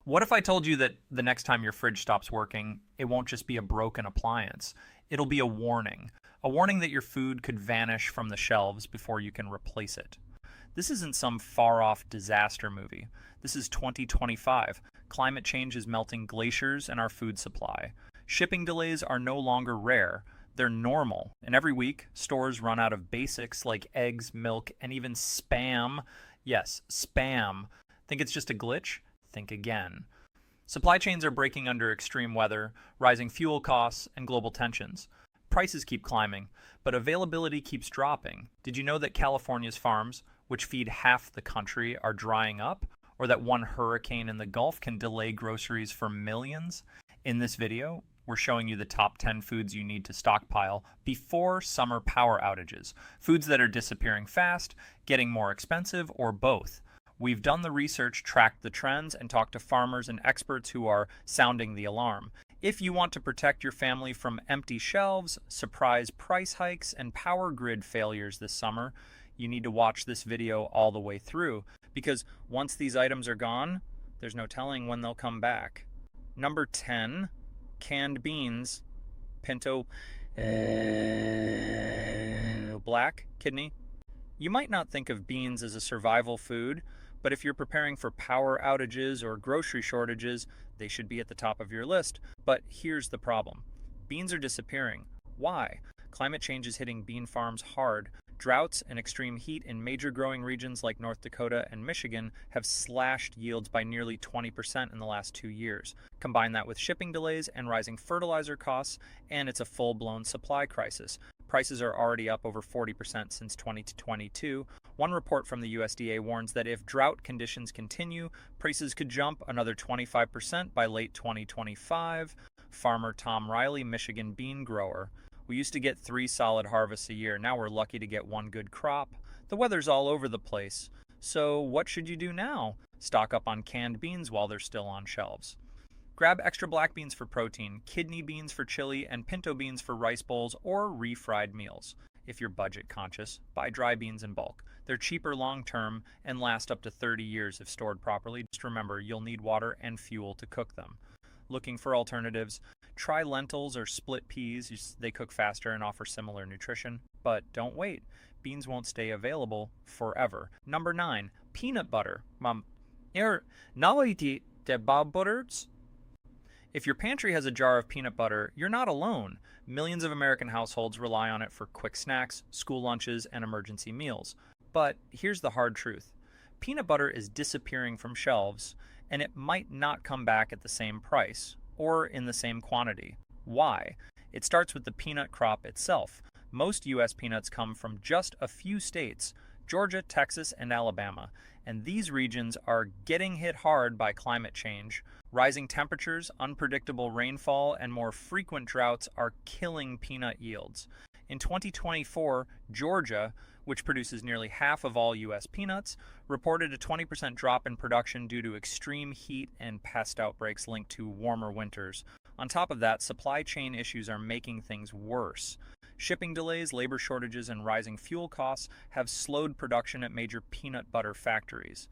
What if I told you that the next time your fridge stops working, it won't just be a broken appliance? It'll be a warning. A warning that your food could vanish from the shelves before you can replace it. This isn't some far off disaster movie. This is 2025. Climate change is melting glaciers and our food supply. Shipping delays are no longer rare. They're normal. And every week, stores run out of basics like eggs, milk, and even spam. Yes, spam. Think it's just a glitch? Think again. Supply chains are breaking under extreme weather, rising fuel costs, and global tensions. Prices keep climbing, but availability keeps dropping. Did you know that California's farms, which feed half the country, are drying up? Or that one hurricane in the Gulf can delay groceries for millions? In this video, we're showing you the top 10 foods you need to stockpile before summer power outages. Foods that are disappearing fast, getting more expensive, or both. We've done the research, tracked the trends, and talked to farmers and experts who are sounding the alarm. If you want to protect your family from empty shelves, surprise price hikes, and power grid failures this summer, you need to watch this video all the way through, because once these items are gone, there's no telling when they'll come back. Number 10, canned beans, pinto, black, kidney. You might not think of beans as a survival food, but if you're preparing for power outages or grocery shortages, they should be at the top of your list. But here's the problem. Beans are disappearing. Why? Climate change is hitting bean farms hard. Droughts and extreme heat in major growing regions like North Dakota and Michigan have slashed yields by nearly 20% in the last 2 years. Combine that with shipping delays and rising fertilizer costs, and it's a full-blown supply crisis. Prices are already up over 40% since 2022. One report from the USDA warns that if drought conditions continue, prices could jump another 25% by late 2025. Farmer Tom Riley, Michigan bean grower. We used to get 3 solid harvests a year. Now we're lucky to get 1 good crop. The weather's all over the place. So what should you do now? Stock up on canned beans while they're still on shelves. Grab extra black beans for protein, kidney beans for chili, and pinto beans for rice bowls or refried meals. If you're budget conscious, buy dry beans in bulk. They're cheaper long term and last up to 30 years if stored properly. Just remember, you'll need water and fuel to cook them. Looking for alternatives? Try lentils or split peas. They cook faster and offer similar nutrition. But don't wait. Beans won't stay available forever. Number 9, peanut butter. If your pantry has a jar of peanut butter, you're not alone. Millions of American households rely on it for quick snacks, school lunches, and emergency meals. But here's the hard truth. Peanut butter is disappearing from shelves, and it might not come back at the same price or in the same quantity. Why? It starts with the peanut crop itself. Most U.S. peanuts come from just a few states, Georgia, Texas, and Alabama, and these regions are getting hit hard by climate change. Rising temperatures, unpredictable rainfall, and more frequent droughts are killing peanut yields. In 2024, Georgia, which produces nearly half of all U.S. peanuts, reported a 20% drop in production due to extreme heat and pest outbreaks linked to warmer winters. On top of that, supply chain issues are making things worse. Shipping delays, labor shortages, and rising fuel costs have slowed production at major peanut butter factories.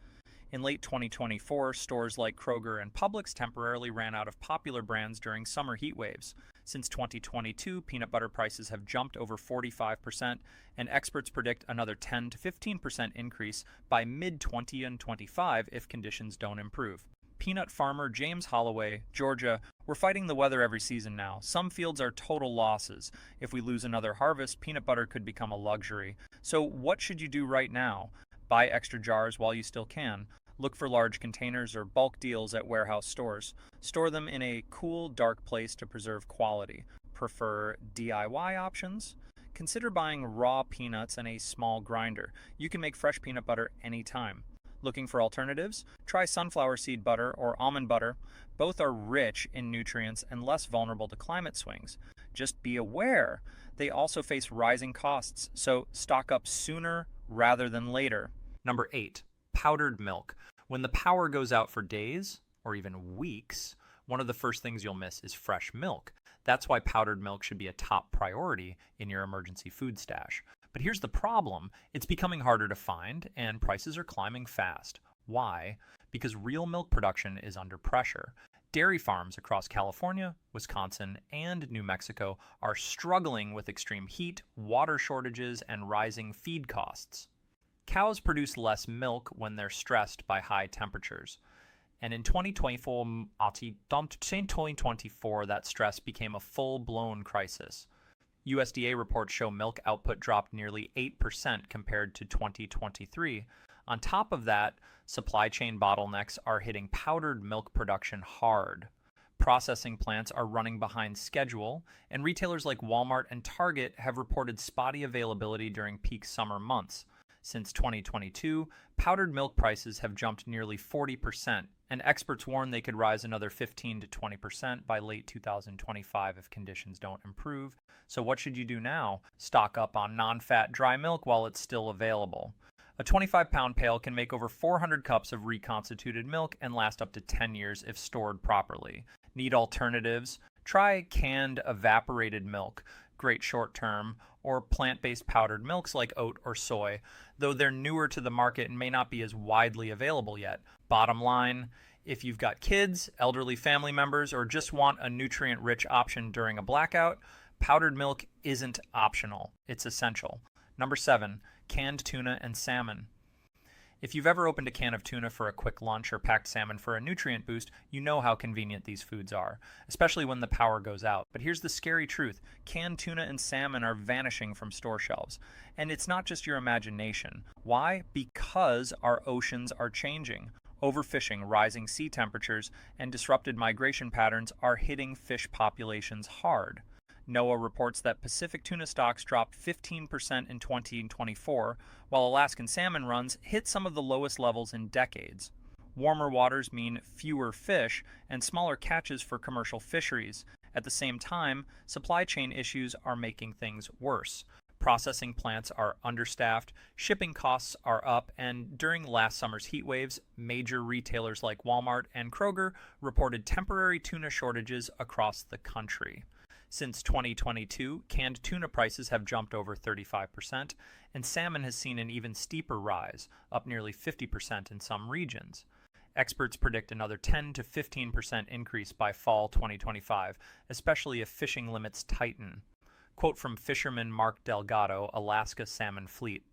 In late 2024, stores like Kroger and Publix temporarily ran out of popular brands during summer heat waves. Since 2022, peanut butter prices have jumped over 45%, and experts predict another 10 to 15% increase by mid-2025 if conditions don't improve. Peanut farmer James Holloway, Georgia, we're fighting the weather every season now. Some fields are total losses. If we lose another harvest, peanut butter could become a luxury. So what should you do right now? Buy extra jars while you still can. Look for large containers or bulk deals at warehouse stores. Store them in a cool, dark place to preserve quality. Prefer DIY options? Consider buying raw peanuts and a small grinder. You can make fresh peanut butter anytime. Looking for alternatives? Try sunflower seed butter or almond butter. Both are rich in nutrients and less vulnerable to climate swings. Just be aware, they also face rising costs, so stock up sooner rather than later. Number 8, powdered milk. When the power goes out for days, or even weeks, one of the first things you'll miss is fresh milk. That's why powdered milk should be a top priority in your emergency food stash. But here's the problem. It's becoming harder to find, and prices are climbing fast. Why? because real milk production is under pressure. Dairy farms across California, Wisconsin, and New Mexico are struggling with extreme heat, water shortages, and rising feed costs. Cows produce less milk when they're stressed by high temperatures. And in 2024, that stress became a full-blown crisis. USDA reports show milk output dropped nearly 8% compared to 2023. On top of that, supply chain bottlenecks are hitting powdered milk production hard. Processing plants are running behind schedule, and retailers like Walmart and Target have reported spotty availability during peak summer months. Since 2022, powdered milk prices have jumped nearly 40%, and experts warn they could rise another 15 to 20% by late 2025 if conditions don't improve. So what should you do now? Stock up on non-fat dry milk while it's still available. A 25-pound pail can make over 400 cups of reconstituted milk and last up to 10 years if stored properly. Need alternatives? Try canned evaporated milk, great short-term, or plant-based powdered milks like oat or soy, though they're newer to the market and may not be as widely available yet. Bottom line, if you've got kids, elderly family members, or just want a nutrient-rich option during a blackout, powdered milk isn't optional. It's essential. Number 7, canned tuna and salmon. If you've ever opened a can of tuna for a quick lunch or packed salmon for a nutrient boost, you know how convenient these foods are, especially when the power goes out. But here's the scary truth. Canned tuna and salmon are vanishing from store shelves. And it's not just your imagination. Why? Because our oceans are changing. Overfishing, rising sea temperatures, and disrupted migration patterns are hitting fish populations hard. NOAA reports that Pacific tuna stocks dropped 15% in 2024, while Alaskan salmon runs hit some of the lowest levels in decades. Warmer waters mean fewer fish and smaller catches for commercial fisheries. At the same time, supply chain issues are making things worse. Processing plants are understaffed, shipping costs are up, and during last summer's heat waves, major retailers like Walmart and Kroger reported temporary tuna shortages across the country. Since 2022, canned tuna prices have jumped over 35%, and salmon has seen an even steeper rise, up nearly 50% in some regions. Experts predict another 10 to 15% increase by fall 2025, especially if fishing limits tighten. Quote from fisherman Mark Delgado, Alaska Salmon Fleet.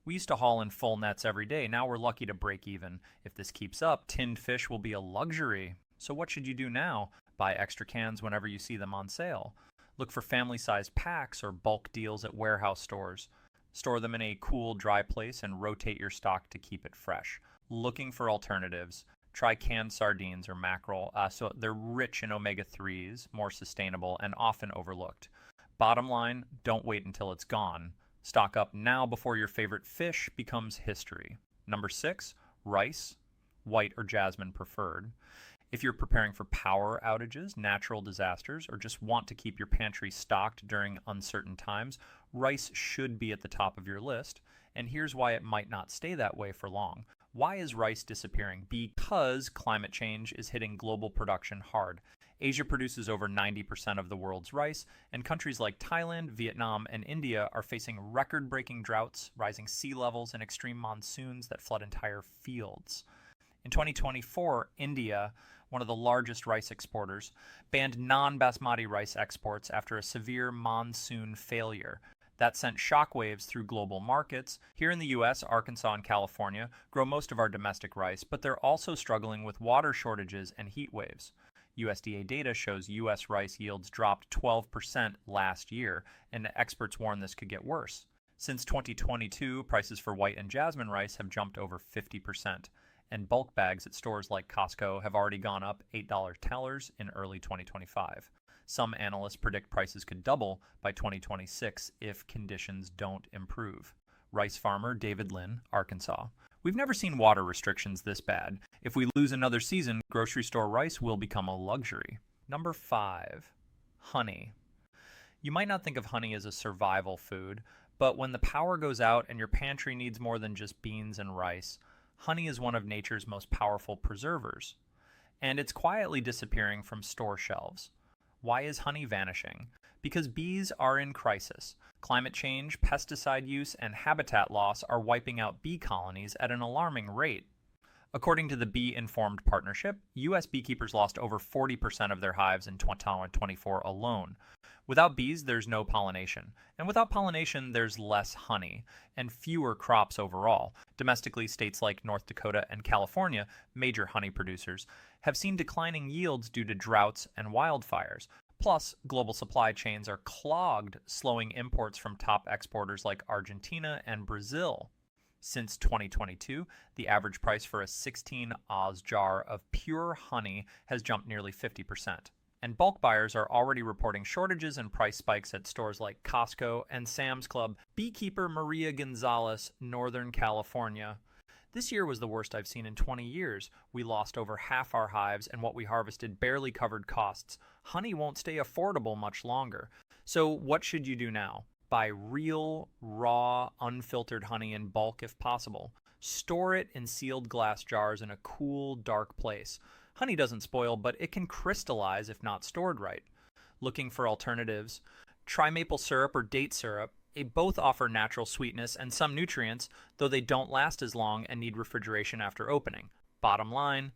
"We used to haul in full nets every day. Now we're lucky to break even. If this keeps up, tinned fish will be a luxury. So what should you do now? Buy extra cans whenever you see them on sale. Look for family-sized packs or bulk deals at warehouse stores. Store them in a cool, dry place and rotate your stock to keep it fresh. Looking for alternatives. Try canned sardines or mackerel. So they're rich in omega-3s, more sustainable, and often overlooked. Bottom line, don't wait until it's gone. Stock up now before your favorite fish becomes history." Number 6, rice, white or jasmine preferred. If you're preparing for power outages, natural disasters, or just want to keep your pantry stocked during uncertain times, rice should be at the top of your list. And here's why it might not stay that way for long. Why is rice disappearing? Because climate change is hitting global production hard. Asia produces over 90% of the world's rice, and countries like Thailand, Vietnam, and India are facing record-breaking droughts, rising sea levels, and extreme monsoons that flood entire fields. In 2024, India, one of the largest rice exporters, banned non-basmati rice exports after a severe monsoon failure. That sent shockwaves through global markets. Here in the U.S., Arkansas and California grow most of our domestic rice, but they're also struggling with water shortages and heat waves. USDA data shows U.S. rice yields dropped 12% last year, and experts warn this could get worse. Since 2022, prices for white and jasmine rice have jumped over 50%, and bulk bags at stores like Costco have already gone up $8 tellers in early 2025. Some analysts predict prices could double by 2026 if conditions don't improve. Rice farmer David Lynn, Arkansas. "We've never seen water restrictions this bad. If we lose another season, grocery store rice will become a luxury." Number 5, honey. You might not think of honey as a survival food, but when the power goes out and your pantry needs more than just beans and rice, honey is one of nature's most powerful preservers. And it's quietly disappearing from store shelves. Why is honey vanishing? Because bees are in crisis. Climate change, pesticide use, and habitat loss are wiping out bee colonies at an alarming rate. According to the Bee Informed Partnership, U.S. beekeepers lost over 40% of their hives in 2024 alone. Without bees, there's no pollination. And without pollination, there's less honey and fewer crops overall. Domestically, states like North Dakota and California, major honey producers, have seen declining yields due to droughts and wildfires. Plus, global supply chains are clogged, slowing imports from top exporters like Argentina and Brazil. Since 2022, the average price for a 16 Oz jar of pure honey has jumped nearly 50%. And bulk buyers are already reporting shortages and price spikes at stores like Costco and Sam's Club. Beekeeper Maria Gonzalez, Northern California. This year was the worst I've seen in 20 years. We lost over half our hives, and what we harvested barely covered costs. Honey won't stay affordable much longer. So what should you do now? Buy real, raw, unfiltered honey in bulk if possible. Store it in sealed glass jars in a cool, dark place. Honey doesn't spoil, but it can crystallize if not stored right. Looking for alternatives? Try maple syrup or date syrup. They both offer natural sweetness and some nutrients, though they don't last as long and need refrigeration after opening. Bottom line,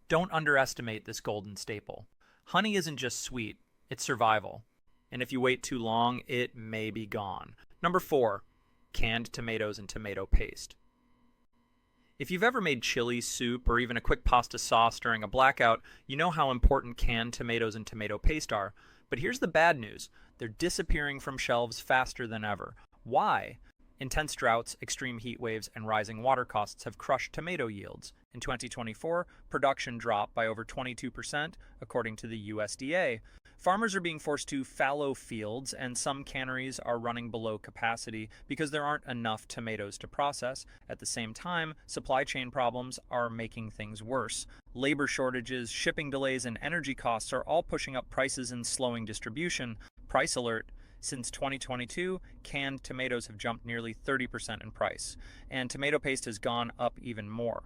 don't underestimate this golden staple. Honey isn't just sweet, it's survival. And if you wait too long, it may be gone. Number 4, canned tomatoes and tomato paste. If you've ever made chili, soup, or even a quick pasta sauce during a blackout, you know how important canned tomatoes and tomato paste are. But here's the bad news. They're disappearing from shelves faster than ever. Why? Intense droughts, extreme heat waves, and rising water costs have crushed tomato yields. In 2024, production dropped by over 22%, according to the USDA. Farmers are being forced to fallow fields, and some canneries are running below capacity because there aren't enough tomatoes to process. At the same time, supply chain problems are making things worse. Labor shortages, shipping delays, and energy costs are all pushing up prices and slowing distribution. Price alert. Since 2022, canned tomatoes have jumped nearly 30% in price, and tomato paste has gone up even more,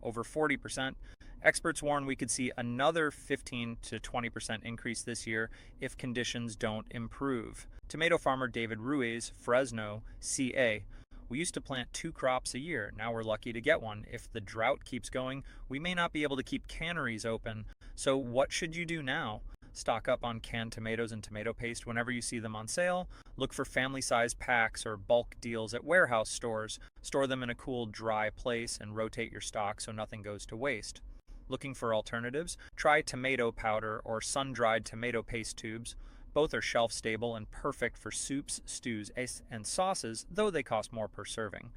over 40%. Experts warn we could see another 15 to 20% increase this year if conditions don't improve. Tomato farmer David Ruiz, Fresno, CA. We used to plant 2 crops a year. Now we're lucky to get one. If the drought keeps going, we may not be able to keep canneries open. So what should you do now? Stock up on canned tomatoes and tomato paste whenever you see them on sale. Look for family-sized packs or bulk deals at warehouse stores. Store them in a cool, dry place and rotate your stock so nothing goes to waste. Looking for alternatives? Try tomato powder or sun-dried tomato paste tubes. Both are shelf-stable and perfect for soups, stews, and sauces, though they cost more per serving.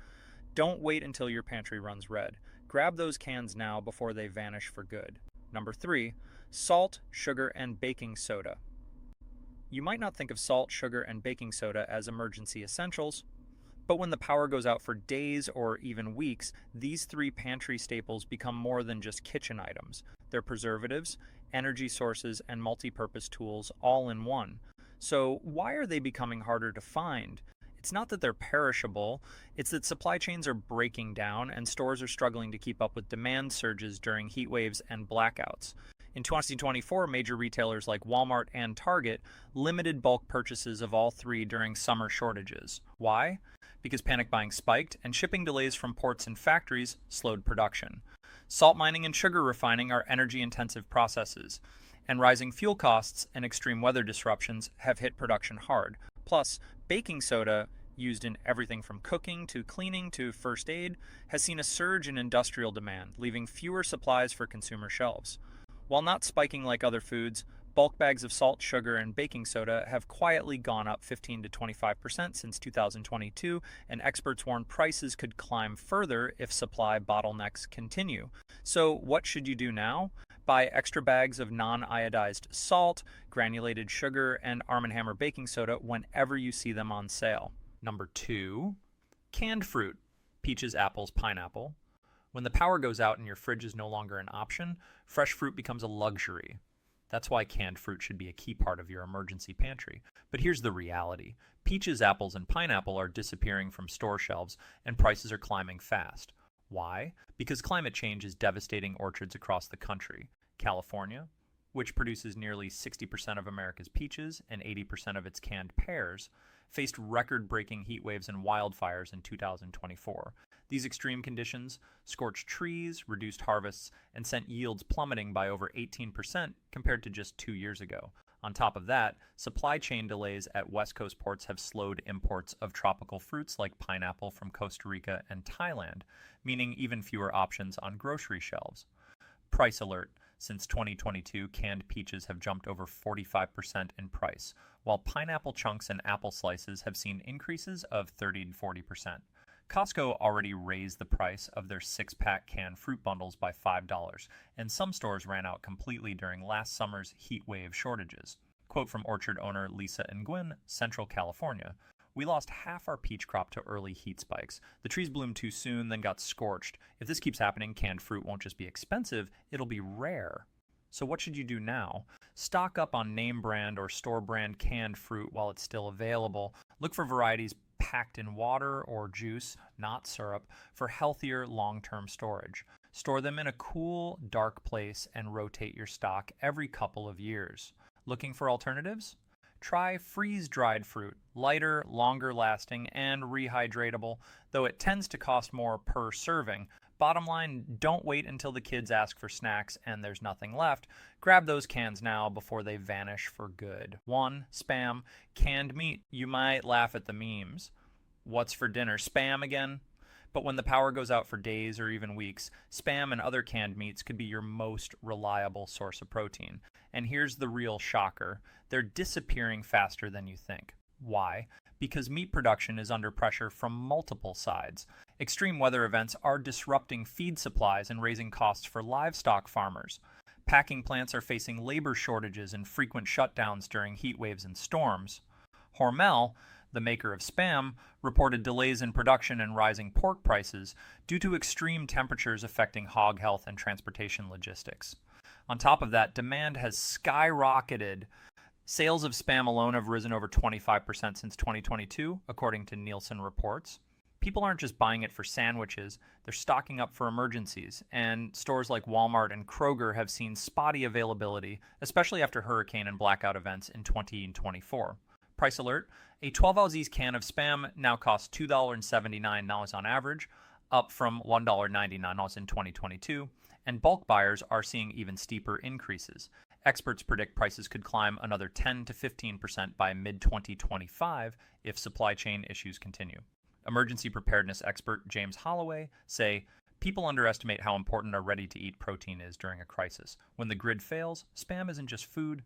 Don't wait until your pantry runs red. Grab those cans now before they vanish for good. Number 3, salt, sugar, and baking soda. You might not think of salt, sugar, and baking soda as emergency essentials, but when the power goes out for days or even weeks, these 3 pantry staples become more than just kitchen items. They're preservatives, energy sources, and multi-purpose tools all in one. So why are they becoming harder to find? It's not that they're perishable, it's that supply chains are breaking down and stores are struggling to keep up with demand surges during heat waves and blackouts. In 2024, major retailers like Walmart and Target limited bulk purchases of all 3 during summer shortages. Why? Because panic buying spiked and shipping delays from ports and factories slowed production. Salt mining and sugar refining are energy-intensive processes, and rising fuel costs and extreme weather disruptions have hit production hard. Plus, baking soda, used in everything from cooking to cleaning to first aid, has seen a surge in industrial demand, leaving fewer supplies for consumer shelves. While not spiking like other foods, bulk bags of salt, sugar, and baking soda have quietly gone up 15 to 25% since 2022, and experts warn prices could climb further if supply bottlenecks continue. So what should you do now? Buy extra bags of non-iodized salt, granulated sugar, and Arm & Hammer baking soda whenever you see them on sale. Number 2, canned fruit, peaches, apples, pineapple. When the power goes out and your fridge is no longer an option, fresh fruit becomes a luxury. That's why canned fruit should be a key part of your emergency pantry. But here's the reality. Peaches, apples, and pineapple are disappearing from store shelves, and prices are climbing fast. Why? Because climate change is devastating orchards across the country. California, which produces nearly 60% of America's peaches and 80% of its canned pears, faced record-breaking heat waves and wildfires in 2024. These extreme conditions scorched trees, reduced harvests, and sent yields plummeting by over 18% compared to just 2 years ago. On top of that, supply chain delays at West Coast ports have slowed imports of tropical fruits like pineapple from Costa Rica and Thailand, meaning even fewer options on grocery shelves. Price alert. Since 2022, canned peaches have jumped over 45% in price, while pineapple chunks and apple slices have seen increases of 30 to 40%. Costco already raised the price of their 6-pack canned fruit bundles by $5, and some stores ran out completely during last summer's heat wave shortages. Quote from orchard owner Lisa and Gwen, Central California. We lost half our peach crop to early heat spikes. The trees bloomed too soon, then got scorched. If this keeps happening, canned fruit won't just be expensive, it'll be rare. So what should you do now? Stock up on name brand or store brand canned fruit while it's still available. Look for varieties packed in water or juice, not syrup, for healthier long-term storage. Store them in a cool, dark place and rotate your stock every couple of years. Looking for alternatives? Try freeze-dried fruit, lighter, longer-lasting, and rehydratable, though it tends to cost more per serving. Bottom line, don't wait until the kids ask for snacks and there's nothing left. Grab those cans now before they vanish for good. 1. Spam. Canned meat. You might laugh at the memes. What's for dinner? Spam again? But when the power goes out for days or even weeks, Spam and other canned meats could be your most reliable source of protein. And here's the real shocker. They're disappearing faster than you think. Why? Because meat production is under pressure from multiple sides. Extreme weather events are disrupting feed supplies and raising costs for livestock farmers. Packing plants are facing labor shortages and frequent shutdowns during heat waves and storms. Hormel, the maker of Spam, reported delays in production and rising pork prices due to extreme temperatures affecting hog health and transportation logistics. On top of that, demand has skyrocketed. Sales of Spam alone have risen over 25% since 2022, according to Nielsen reports. People aren't just buying it for sandwiches, they're stocking up for emergencies, and stores like Walmart and Kroger have seen spotty availability, especially after hurricane and blackout events in 2024. Price alert, a 12-ounce can of Spam now costs $2.79 on average, up from $1.99 in 2022, and bulk buyers are seeing even steeper increases. Experts predict prices could climb another 10 to 15% by mid-2025 if supply chain issues continue. Emergency preparedness expert James Holloway say, people underestimate how important a ready-to-eat protein is during a crisis. When the grid fails, Spam isn't just food,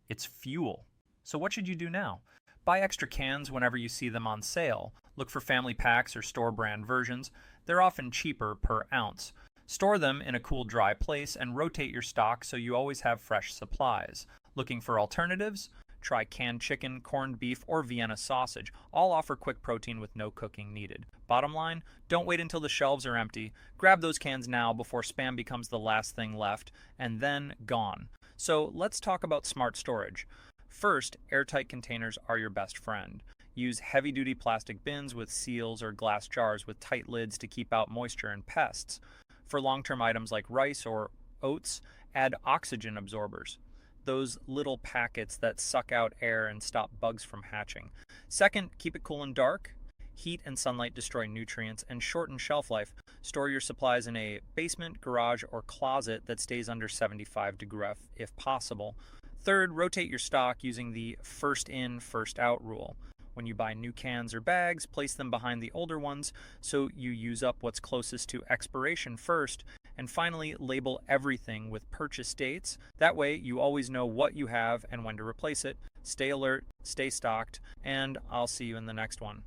it's fuel. So what should you do now? Buy extra cans whenever you see them on sale. Look for family packs or store brand versions. They're often cheaper per ounce. Store them in a cool, dry place and rotate your stock so you always have fresh supplies. Looking for alternatives? Try canned chicken, corned beef, or Vienna sausage. All offer quick protein with no cooking needed. Bottom line, don't wait until the shelves are empty. Grab those cans now before Spam becomes the last thing left, and then gone. So let's talk about smart storage. First, airtight containers are your best friend. Use heavy-duty plastic bins with seals or glass jars with tight lids to keep out moisture and pests. For long-term items like rice or oats, add oxygen absorbers, those little packets that suck out air and stop bugs from hatching. Second, keep it cool and dark. Heat and sunlight destroy nutrients and shorten shelf life. Store your supplies in a basement, garage, or closet that stays under 75 degrees if possible. Third, rotate your stock using the first in, first out rule. When you buy new cans or bags, place them behind the older ones so you use up what's closest to expiration first. And finally, label everything with purchase dates. That way, you always know what you have and when to replace it. Stay alert, stay stocked, and I'll see you in the next one.